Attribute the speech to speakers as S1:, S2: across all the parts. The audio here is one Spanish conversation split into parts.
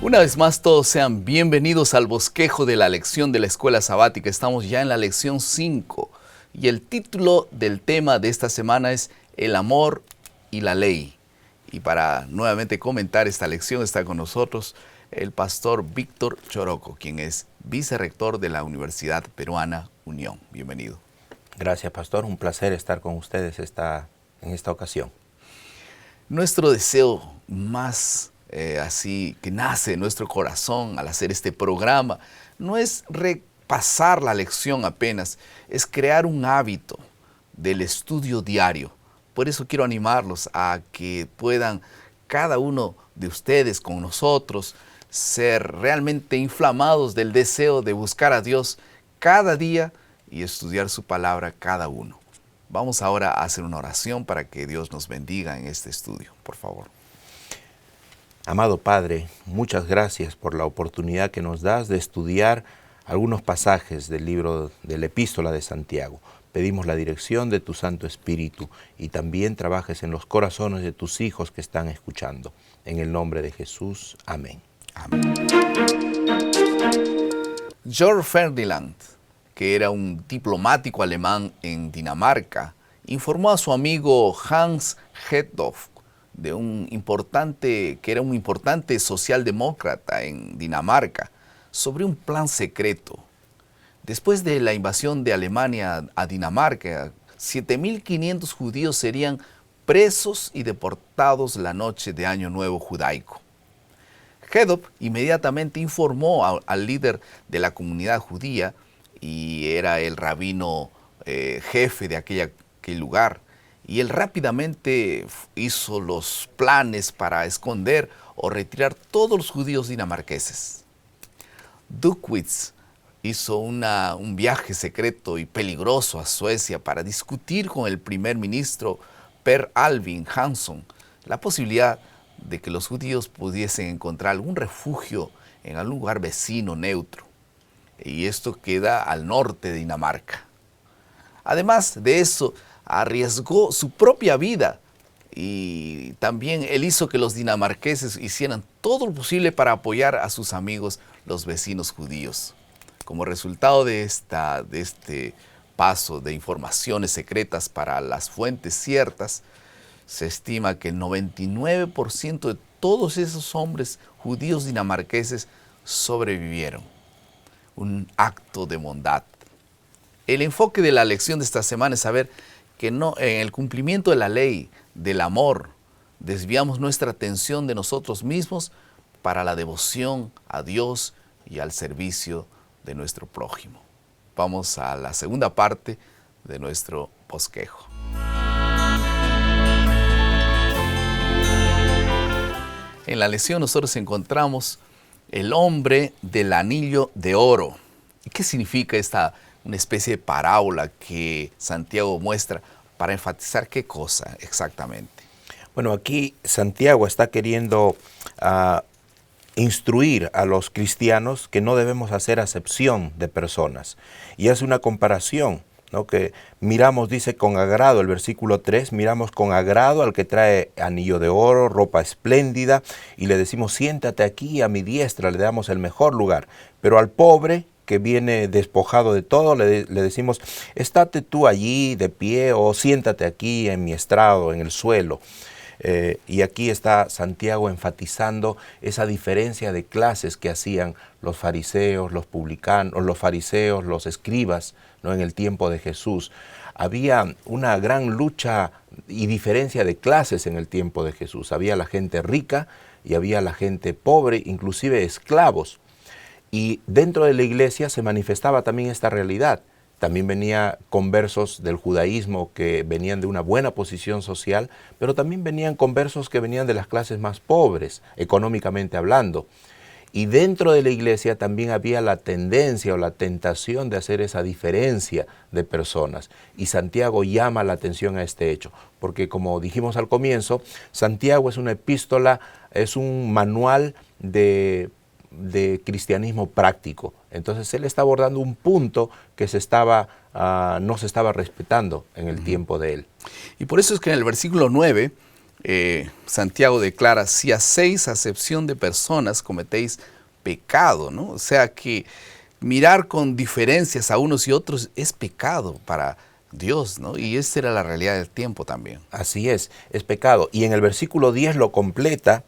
S1: Una vez más, todos sean bienvenidos al bosquejo de la lección de la escuela sabática. Estamos ya en la lección 5 y el título del tema de esta semana es El amor y la ley. Y para nuevamente comentar esta lección está con nosotros el pastor Víctor Choroco, quien es vicerrector de la Universidad Peruana Unión. Bienvenido.
S2: Gracias, pastor. Un placer estar con ustedes en esta ocasión.
S1: Nuestro deseo más así que nace en nuestro corazón al hacer este programa no es repasar la lección apenas, es crear un hábito del estudio diario. Por eso quiero animarlos a que puedan cada uno de ustedes con nosotros ser realmente inflamados del deseo de buscar a Dios cada día y estudiar su palabra cada uno. Vamos ahora a hacer una oración para que Dios nos bendiga en este estudio, por favor.
S2: Amado Padre, muchas gracias por la oportunidad que nos das de estudiar algunos pasajes del libro de la Epístola de Santiago. Pedimos la dirección de tu Santo Espíritu y también trabajes en los corazones de tus hijos que están escuchando. En el nombre de Jesús. Amén.
S1: Amén. Georg Ferdinand, que era un diplomático alemán en Dinamarca, informó a su amigo Hans Hedtoft, que era un importante socialdemócrata en Dinamarca, sobre un plan secreto. Después de la invasión de Alemania a Dinamarca, 7.500 judíos serían presos y deportados la noche de Año Nuevo judaico. Hedtoft inmediatamente informó al líder de la comunidad judía, y era el rabino jefe de aquel lugar, y él rápidamente hizo los planes para esconder o retirar todos los judíos dinamarqueses. Duckwitz hizo un viaje secreto y peligroso a Suecia para discutir con el primer ministro Per Albin Hansson la posibilidad de que los judíos pudiesen encontrar algún refugio en algún lugar vecino neutro. Y esto queda al norte de Dinamarca. Además de eso, arriesgó su propia vida y también él hizo que los dinamarqueses hicieran todo lo posible para apoyar a sus amigos, los vecinos judíos. Como resultado de este paso de informaciones secretas para las fuentes ciertas, se estima que el 99% de todos esos hombres judíos dinamarqueses sobrevivieron. Un acto de bondad. El enfoque de la lección de esta semana es saber que en el cumplimiento de la ley, del amor, desviamos nuestra atención de nosotros mismos para la devoción a Dios y al servicio de nuestro prójimo. Vamos a la segunda parte de nuestro bosquejo. En la lección nosotros encontramos el hombre del anillo de oro. ¿Y qué significa una especie de parábola que Santiago muestra para enfatizar qué cosa exactamente?
S2: Bueno, aquí Santiago está queriendo instruir a los cristianos que no debemos hacer acepción de personas. Y hace una comparación, ¿no? Que miramos, dice, con agrado, el versículo 3, miramos con agrado al que trae anillo de oro, ropa espléndida, y le decimos, siéntate aquí a mi diestra, le damos el mejor lugar. Pero al pobre, que viene despojado de todo, le decimos, estate tú allí de pie o siéntate aquí en mi estrado, en el suelo. Y aquí está Santiago enfatizando esa diferencia de clases que hacían los fariseos, los publicanos, los fariseos, los escribas, ¿no? En el tiempo de Jesús. Había una gran lucha y diferencia de clases en el tiempo de Jesús. Había la gente rica y había la gente pobre, inclusive esclavos. Y dentro de la iglesia se manifestaba también esta realidad. También venía conversos del judaísmo que venían de una buena posición social, pero también venían conversos que venían de las clases más pobres, económicamente hablando. Y dentro de la iglesia también había la tendencia o la tentación de hacer esa diferencia de personas. Y Santiago llama la atención a este hecho, porque como dijimos al comienzo, Santiago es una epístola, es un manual de cristianismo práctico. Entonces él está abordando un punto que no se estaba respetando en el tiempo de él.
S1: Y por eso es que en el versículo 9 Santiago declara, si hacéis acepción de personas, cometéis pecado, ¿no? O sea que mirar con diferencias a unos y otros es pecado para Dios, ¿no? Y esa era la realidad del tiempo también.
S2: Así es pecado. Y en el versículo 10 lo completa,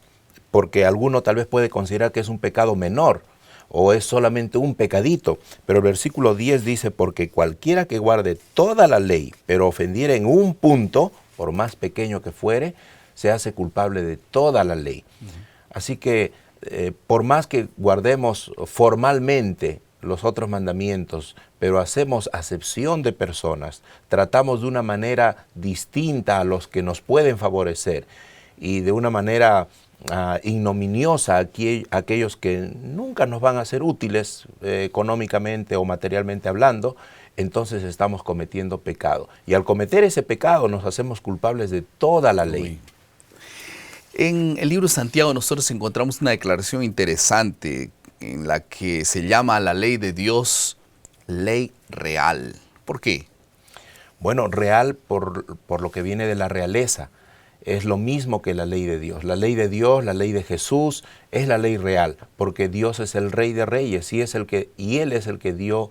S2: porque alguno tal vez puede considerar que es un pecado menor, o es solamente un pecadito. Pero el versículo 10 dice, porque cualquiera que guarde toda la ley, pero ofendiera en un punto, por más pequeño que fuere, se hace culpable de toda la ley. Así que por más que guardemos formalmente los otros mandamientos, pero hacemos acepción de personas, tratamos de una manera distinta a los que nos pueden favorecer y de una manera ignominiosa a aquellos que nunca nos van a ser útiles económicamente o materialmente hablando, entonces estamos cometiendo pecado. Y al cometer ese pecado nos hacemos culpables de toda la ley.
S1: En el libro de Santiago nosotros encontramos una declaración interesante en la que se llama a la ley de Dios ley real. ¿Por qué?
S2: Bueno, real por lo que viene de la realeza. Es lo mismo que la ley de Dios. La ley de Dios, la ley de Jesús, es la ley real, porque Dios es el Rey de Reyes y Él es el que dio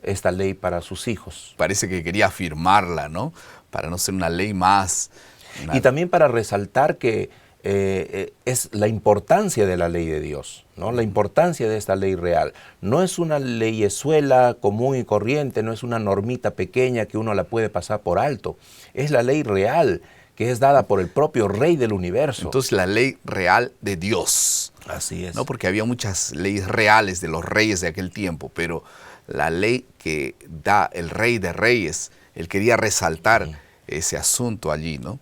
S2: esta ley para sus hijos.
S1: Parece que quería afirmarla, ¿no? Para no ser una ley más.
S2: Y también para resaltar que es la importancia de la ley de Dios, ¿no? La importancia de esta ley real. No es una leyezuela común y corriente, no es una normita pequeña que uno la puede pasar por alto. Es la ley real, que es dada por el propio Rey del universo.
S1: Entonces la ley real de Dios.
S2: Así es.
S1: No, porque había muchas leyes reales de los reyes de aquel tiempo, pero la ley que da el Rey de Reyes, él quería resaltar ese asunto allí, ¿no?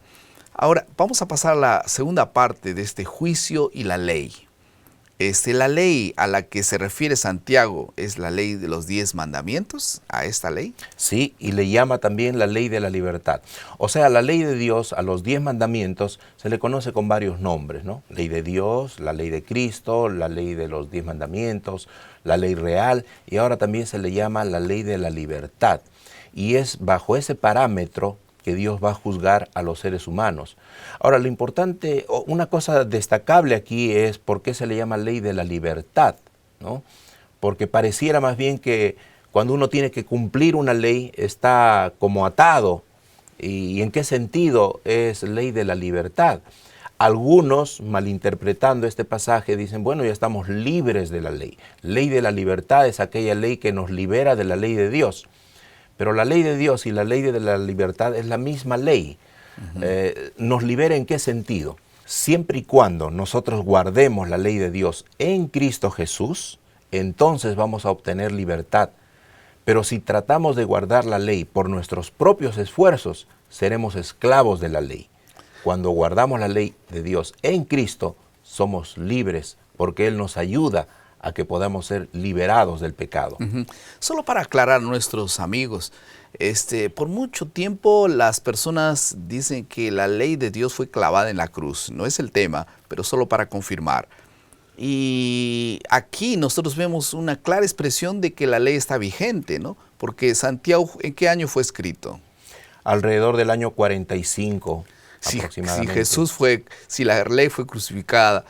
S1: Ahora, vamos a pasar a la segunda parte de este juicio y la ley. La ley a la que se refiere Santiago es la ley de los 10 mandamientos, a esta ley.
S2: Sí, y le llama también la ley de la libertad. O sea, la ley de Dios, a los 10 mandamientos, se le conoce con varios nombres, ¿no? Ley de Dios, la ley de Cristo, la ley de los 10 mandamientos, la ley real, y ahora también se le llama la ley de la libertad. Y es bajo ese parámetro que Dios va a juzgar a los seres humanos. Ahora, lo importante, una cosa destacable aquí es por qué se le llama ley de la libertad, ¿no? Porque pareciera más bien que cuando uno tiene que cumplir una ley está como atado. ¿Y en qué sentido es ley de la libertad? Algunos, malinterpretando este pasaje, dicen, bueno, ya estamos libres de la ley. Ley de la libertad es aquella ley que nos libera de la ley de Dios. Pero la ley de Dios y la ley de la libertad es la misma ley. ¿Nos libera en qué sentido? Siempre y cuando nosotros guardemos la ley de Dios en Cristo Jesús, entonces vamos a obtener libertad. Pero si tratamos de guardar la ley por nuestros propios esfuerzos, seremos esclavos de la ley. Cuando guardamos la ley de Dios en Cristo, somos libres porque Él nos ayuda a que podamos ser liberados del pecado.
S1: Solo para aclarar a nuestros amigos, por mucho tiempo las personas dicen que la ley de Dios fue clavada en la cruz. No es el tema, pero solo para confirmar. Y aquí nosotros vemos una clara expresión de que la ley está vigente, ¿no? Porque Santiago, ¿en qué año fue escrito?
S2: Alrededor del año 45 aproximadamente.
S1: Si la ley fue crucificada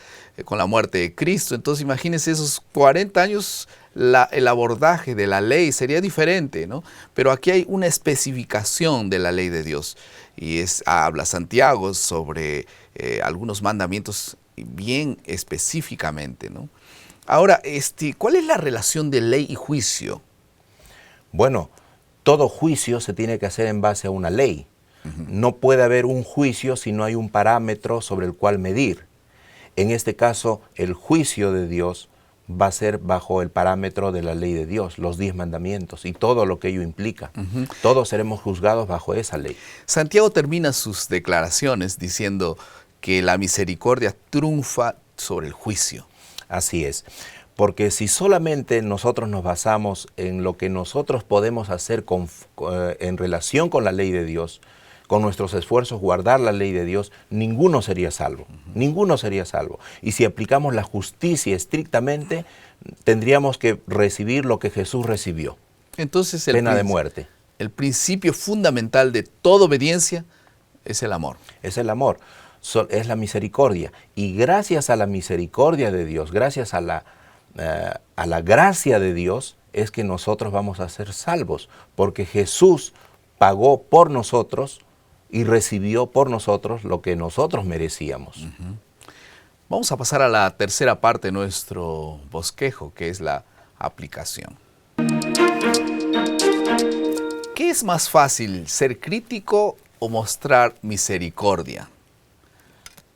S1: con la muerte de Cristo, entonces imagínense esos 40 años, el abordaje de la ley sería diferente, ¿no? Pero aquí hay una especificación de la ley de Dios y habla Santiago sobre algunos mandamientos bien específicamente, ¿no? Ahora, ¿cuál es la relación de ley y juicio?
S2: Bueno, todo juicio se tiene que hacer en base a una ley. No puede haber un juicio si no hay un parámetro sobre el cual medir. En este caso, el juicio de Dios va a ser bajo el parámetro de la ley de Dios, los 10 mandamientos y todo lo que ello implica. Todos seremos juzgados bajo esa ley.
S1: Santiago termina sus declaraciones diciendo que la misericordia triunfa sobre el juicio.
S2: Así es. Porque si solamente nosotros nos basamos en lo que nosotros podemos hacer en relación con la ley de Dios, con nuestros esfuerzos guardar la ley de Dios, ninguno sería salvo. Ninguno sería salvo. Y si aplicamos la justicia estrictamente, tendríamos que recibir lo que Jesús recibió.
S1: Entonces,
S2: pena de muerte.
S1: El principio fundamental de toda obediencia es el amor.
S2: Es el amor. es la misericordia. Y gracias a la misericordia de Dios, gracias a la gracia de Dios, es que nosotros vamos a ser salvos, porque Jesús pagó por nosotros y recibió por nosotros lo que nosotros merecíamos.
S1: Vamos a pasar a la tercera parte de nuestro bosquejo, que es la aplicación. ¿Qué es más fácil, ser crítico o mostrar misericordia?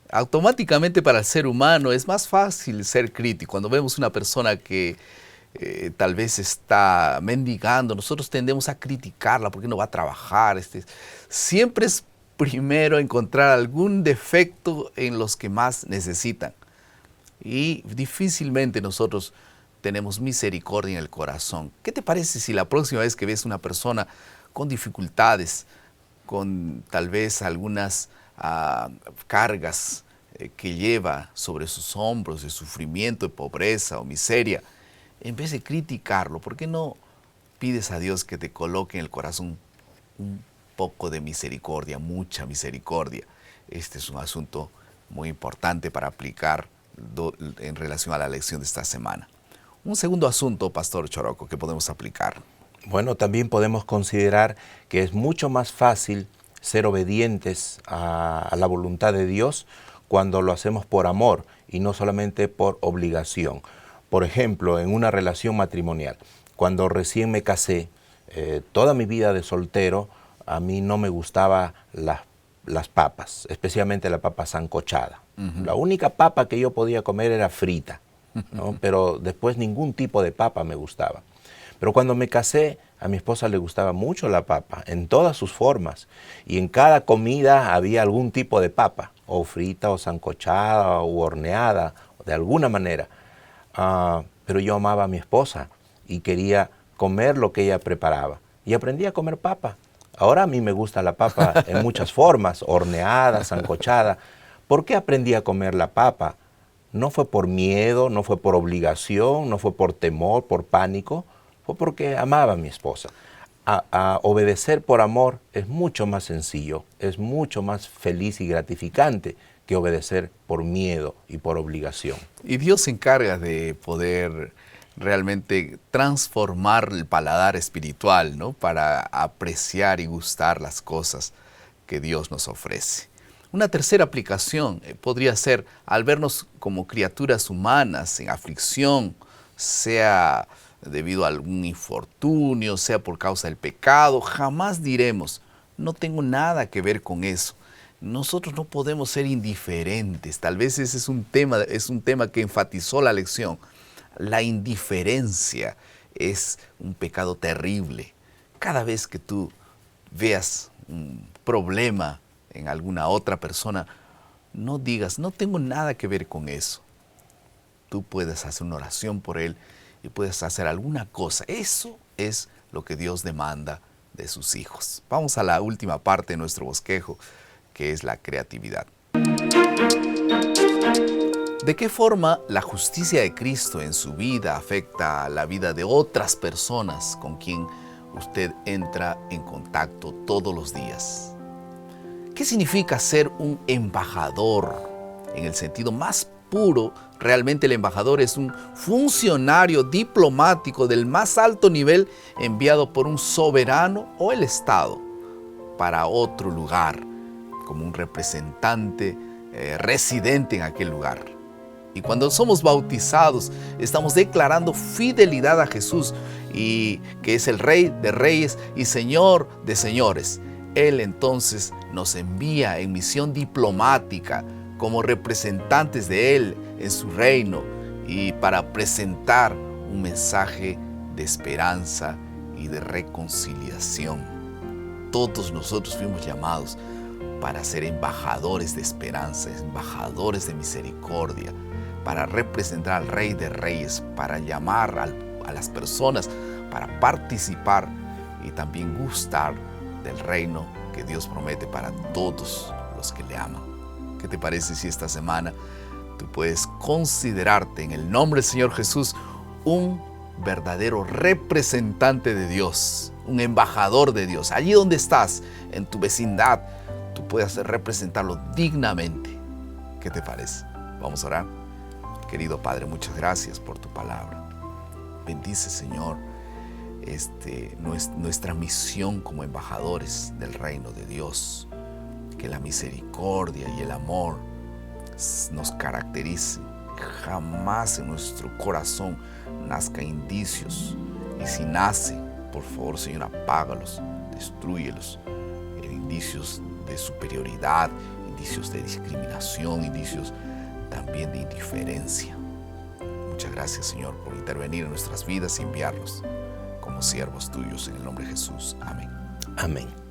S1: Automáticamente para el ser humano es más fácil ser crítico. Cuando vemos una persona que tal vez está mendigando, nosotros tendemos a criticarla porque no va a trabajar. Siempre es primero encontrar algún defecto en los que más necesitan. Y difícilmente nosotros tenemos misericordia en el corazón. ¿Qué te parece si la próxima vez que ves una persona con dificultades, con tal vez algunas cargas que lleva sobre sus hombros de sufrimiento, de pobreza o miseria, en vez de criticarlo, ¿por qué no pides a Dios que te coloque en el corazón un poco de misericordia, mucha misericordia? Este es un asunto muy importante para aplicar en relación a la lección de esta semana. Un segundo asunto, Pastor Choroco, que podemos aplicar.
S2: Bueno, también podemos considerar que es mucho más fácil ser obedientes a la voluntad de Dios cuando lo hacemos por amor y no solamente por obligación. Por ejemplo, en una relación matrimonial, cuando recién me casé, toda mi vida de soltero, a mí no me gustaban las papas, especialmente la papa sancochada. La única papa que yo podía comer era frita, ¿no? Pero después ningún tipo de papa me gustaba. Pero cuando me casé, a mi esposa le gustaba mucho la papa, en todas sus formas. Y en cada comida había algún tipo de papa, o frita, o sancochada, o horneada, de alguna manera. Pero yo amaba a mi esposa y quería comer lo que ella preparaba. Y aprendí a comer papa. Ahora a mí me gusta la papa en muchas formas, horneada, sancochada. ¿Por qué aprendí a comer la papa? No fue por miedo, no fue por obligación, no fue por temor, por pánico. Fue porque amaba a mi esposa. A obedecer por amor es mucho más sencillo, es mucho más feliz y gratificante que obedecer por miedo y por obligación.
S1: Y Dios se encarga de poder realmente transformar el paladar espiritual, ¿no? Para apreciar y gustar las cosas que Dios nos ofrece. Una tercera aplicación podría ser al vernos como criaturas humanas en aflicción, sea debido a algún infortunio, sea por causa del pecado, jamás diremos, no tengo nada que ver con eso. Nosotros no podemos ser indiferentes. Tal vez ese es un tema que enfatizó la lección. La indiferencia es un pecado terrible. Cada vez que tú veas un problema en alguna otra persona, no digas, no tengo nada que ver con eso. Tú puedes hacer una oración por él y puedes hacer alguna cosa. Eso es lo que Dios demanda de sus hijos. Vamos a la última parte de nuestro bosquejo, que es la creatividad. ¿De qué forma la justicia de Cristo en su vida afecta la vida de otras personas con quien usted entra en contacto todos los días? ¿Qué significa ser un embajador? En el sentido más puro, realmente el embajador es un funcionario diplomático del más alto nivel enviado por un soberano o el Estado para otro lugar, como un representante residente en aquel lugar. Y cuando somos bautizados, estamos declarando fidelidad a Jesús, y que es el Rey de Reyes y Señor de Señores. Él entonces nos envía en misión diplomática como representantes de Él en su reino y para presentar un mensaje de esperanza y de reconciliación. Todos nosotros fuimos llamados para ser embajadores de esperanza, embajadores de misericordia, para representar al Rey de Reyes, para llamar a las personas, para participar y también gustar del reino que Dios promete para todos los que le aman. ¿Qué te parece si esta semana tú puedes considerarte en el nombre del Señor Jesús un verdadero representante de Dios, un embajador de Dios? Allí donde estás, en tu vecindad, tú puedes representarlo dignamente ¿Qué te parece? Vamos a orar. Querido Padre, muchas gracias por tu palabra. Bendice, Señor, nuestra misión como embajadores del reino de Dios. Que la misericordia y el amor nos caracterice. Jamás en nuestro corazón nazca indicios. Y si nace, por favor, Señor, apágalos, destrúyelos. Indicios de superioridad, indicios de discriminación, indicios también de indiferencia. Muchas gracias, Señor, por intervenir en nuestras vidas y enviarnos como siervos tuyos en el nombre de Jesús. Amén.
S2: Amén.